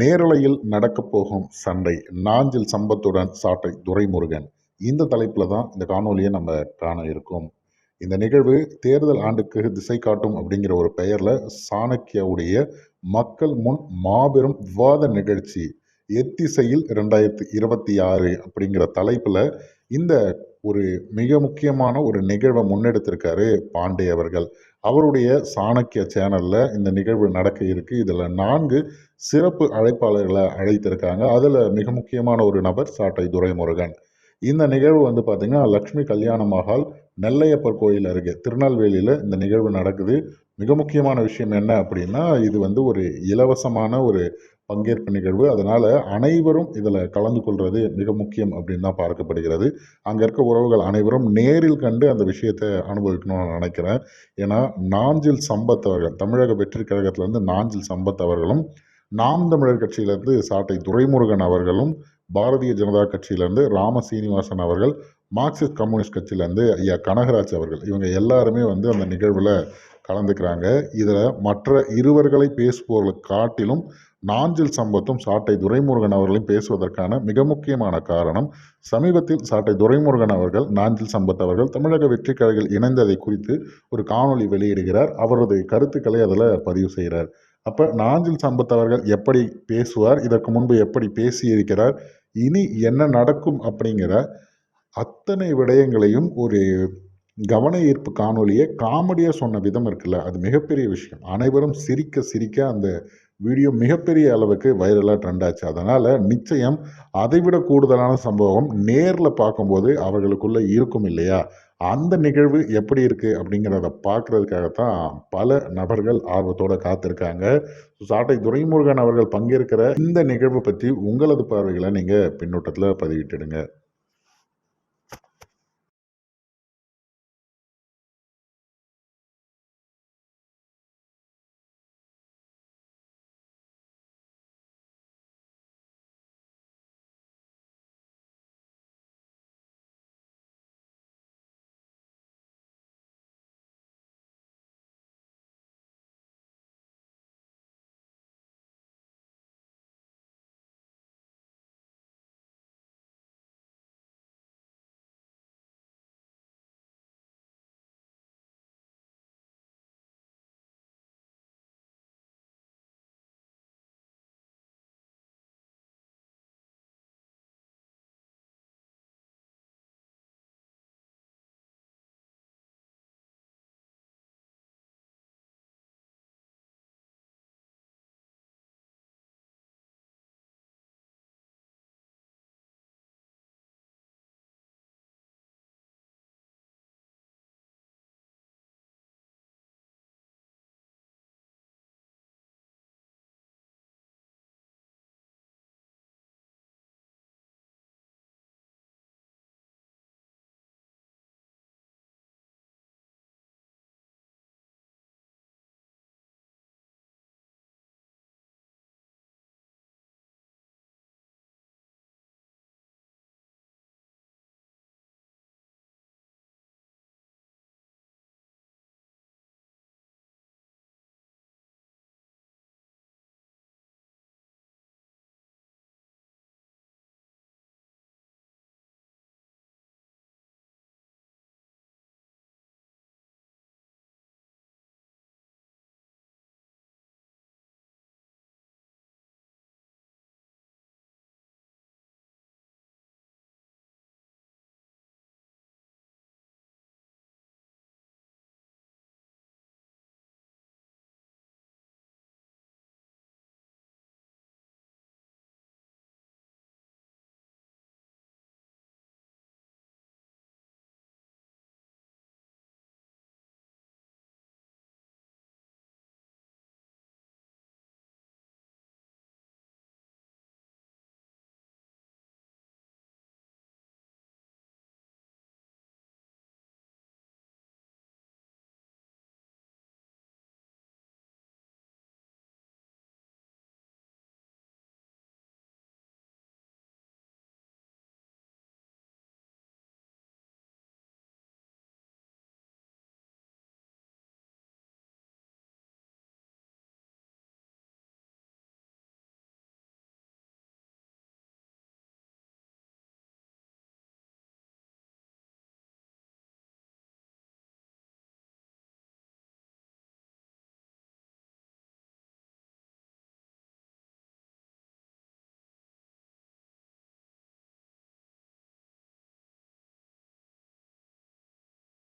நேரலையில் நடக்கப் போகும் சண்டை நாஞ்சில் சம்பத்துடன் சாட்டை துரைமுருகன். இந்த தலைப்பில் தான் இந்த காணொலியை நம்ம காண இருக்கோம். இந்த நிகழ்வு தேர்தல் ஆண்டுக்கு திசை காட்டும் அப்படிங்கிற ஒரு பெயரில் சாணக்கியாவுடைய மக்கள் முன் மாபெரும் விவாத நிகழ்ச்சி எத்திசையில் 2026 அப்படிங்கிற தலைப்பில் இந்த ஒரு மிக முக்கியமான ஒரு நிகழ்வை முன்னெடுத்திருக்காரு பாண்டே அவர்கள். அவருடைய சாணக்கிய சேனல்ல இந்த நிகழ்வு நடக்க இருக்கு. இதுல 4 சிறப்பு அழைப்பாளர்களை அழைத்திருக்காங்க. அதுல மிக முக்கியமான ஒரு நபர் சாட்டை துரைமுருகன். இந்த நிகழ்வு வந்து பார்த்தீங்கன்னா, லட்சுமி கல்யாண மஹால், நெல்லையப்பர் கோயில் அருகே திருநெல்வேலியில இந்த நிகழ்வு நடக்குது. மிக முக்கியமான விஷயம் என்ன அப்படின்னா, இது வந்து ஒரு இலவசமான ஒரு பங்கேற்பு நிகழ்வு. அதனால அனைவரும் இதுல கலந்து கொள்றது மிக முக்கியம் அப்படின்னு தான் பார்க்கப்படுகிறது. அங்க இருக்க உறவுகள் அனைவரும் நேரில் கண்டு அந்த விஷயத்தை அனுபவிக்கணும்னு நான் நினைக்கிறேன். ஏன்னா, நாஞ்சில் சம்பத் அவர்கள், தமிழக வெற்றி கழகத்திலிருந்து நாஞ்சில் சம்பத் அவர்களும், நாம் தமிழர் கட்சியிலிருந்து சாட்டை துரைமுருகன் அவர்களும், பாரதிய ஜனதா கட்சியிலிருந்து ராம சீனிவாசன் அவர்கள், மார்க்சிஸ்ட் கம்யூனிஸ்ட் கட்சியிலேருந்து ஐயா கனகராஜ் அவர்கள், இவங்க எல்லாருமே வந்து அந்த நிகழ்வில் கலந்துக்கிறாங்க. இதில் மற்ற இருவர்களை பேசுபவர்களை காட்டிலும் நாஞ்சில் சம்பத்தும் சாட்டை துரைமுருகன் அவர்களையும் பேசுவதற்கான மிக முக்கியமான காரணம், சமீபத்தில் சாட்டை துரைமுருகன் அவர்கள், நாஞ்சில் சம்பத் அவர்கள் தமிழக வெற்றி கழகில் இணைந்ததை குறித்து ஒரு காணொளி வெளியிடுகிறார். அவரது கருத்துக்களை அதில் பதிவு செய்கிறார். அப்ப நாஞ்சில் சம்பத் அவர்கள் எப்படி பேசுவார், இதற்கு முன்பு எப்படி பேசியிருக்கிறார், இனி என்ன நடக்கும் அப்படிங்கிற அத்தனை விடயங்களையும் ஒரு கவன ஈர்ப்பு காணொலியை காமெடியா சொன்ன விதம் இருக்குல்ல, அது மிகப்பெரிய விஷயம். அனைவரும் சிரிக்க சிரிக்க அந்த வீடியோ மிகப்பெரிய அளவுக்கு வைரலா ட்ரெண்ட் ஆச்சு. அதனால நிச்சயம் அதைவிட கூடுதலான சம்பவம் நேர்ல பார்க்கும்போது அவர்களுக்குள்ள இருக்கும் இல்லையா? அந்த நிகழ்வு எப்படி இருக்கு அப்படிங்கிறத பார்க்கறதுக்காகத்தான் பல நபர்கள் ஆர்வத்தோட காத்திருக்காங்க. சாட்டை துரைமுருகன் அவர்கள் பங்கேற்கிற இந்த நிகழ்வு பற்றி உங்களது பார்வைகளை நீங்க பின்னூட்டத்துல பதிவிட்டுடுங்க.